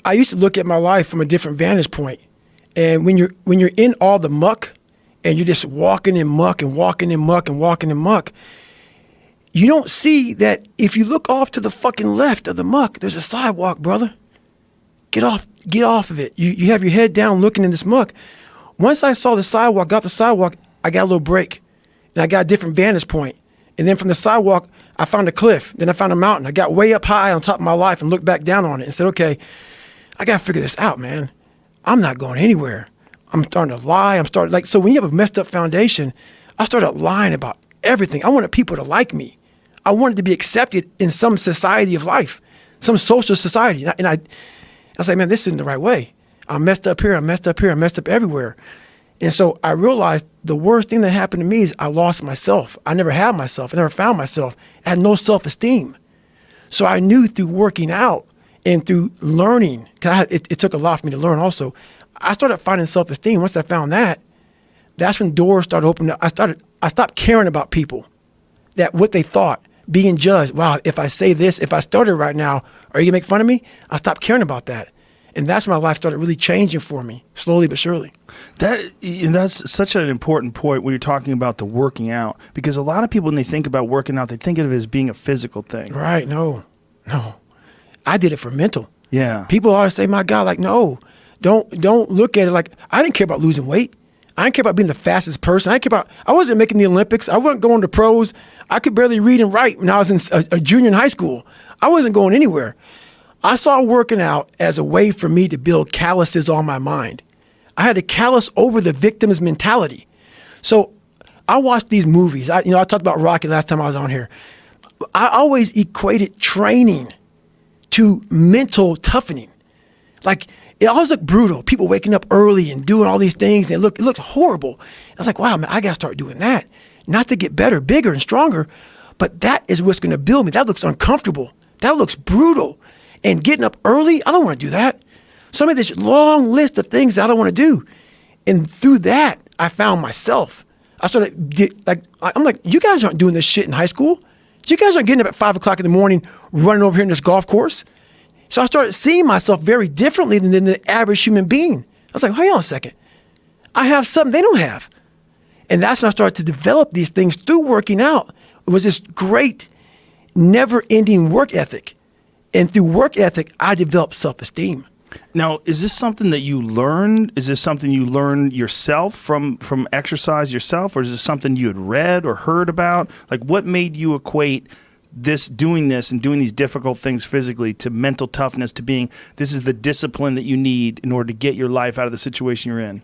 I used to look at my life from a different vantage point. And when you're in all the muck and you're just walking in muck and walking in muck and walking in muck, you don't see that if you look off to the fucking left of the muck, there's a sidewalk, brother. Get off of it. You have your head down looking in this muck. Once I saw the sidewalk, got the sidewalk, I got a little break. And I got a different vantage point. And then from the sidewalk, I found a cliff. Then I found a mountain. I got way up high on top of my life and looked back down on it and said, okay, I got to figure this out, man. I'm not going anywhere. I'm starting to lie. So when you have a messed up foundation, I started lying about everything. I wanted people to like me. I wanted to be accepted in some society of life, some social society. And I was like, man, this isn't the right way. I'm messed up here. I'm messed up here. I'm messed up everywhere. And so I realized the worst thing that happened to me is I lost myself. I never had myself. I never found myself. I had no self-esteem. So I knew through working out and through learning, because it took a lot for me to learn also, I started finding self-esteem. Once I found that, that's when doors started opening up. I stopped caring about people, that what they thought, being judged. Wow, if I say this, if I started right now, are you gonna make fun of me? I stopped caring about that. And that's when my life started really changing for me, slowly but surely. That's such an important point when you're talking about the working out, because a lot of people, when they think about working out, they think of it as being a physical thing. Right, no. I did it for mental. Yeah. People always say, my God, like, no, don't look at it like, I didn't care about losing weight. I didn't care about being the fastest person. I wasn't making the Olympics. I wasn't going to pros. I could barely read and write when I was in a junior in high school. I wasn't going anywhere. I saw working out as a way for me to build calluses on my mind. I had to callous over the victim's mentality. So I watched these movies. I talked about Rocky last time I was on here. I always equated training to mental toughening. Like, it always looked brutal. People waking up early and doing all these things, and it looked horrible. I was like, wow, man, I got to start doing that. Not to get better, bigger, and stronger, but that is what's going to build me. That looks uncomfortable. That looks brutal. And getting up early, I don't want to do that. So I made this long list of things that I don't want to do. And through that, I found myself. I'm like, you guys aren't doing this shit in high school. You guys aren't getting up at 5 o'clock in the morning, running over here in this golf course. So I started seeing myself very differently than the average human being. I was like, hang on a second. I have something they don't have. And that's when I started to develop these things through working out. It was this great, never-ending work ethic. And through work ethic, I developed self-esteem. Now, is this something that you learned? Is this something you learned yourself from exercise yourself? Or is this something you had read or heard about? Like, what made you equate doing this and doing these difficult things physically to mental toughness, to being, this is the discipline that you need in order to get your life out of the situation you're in?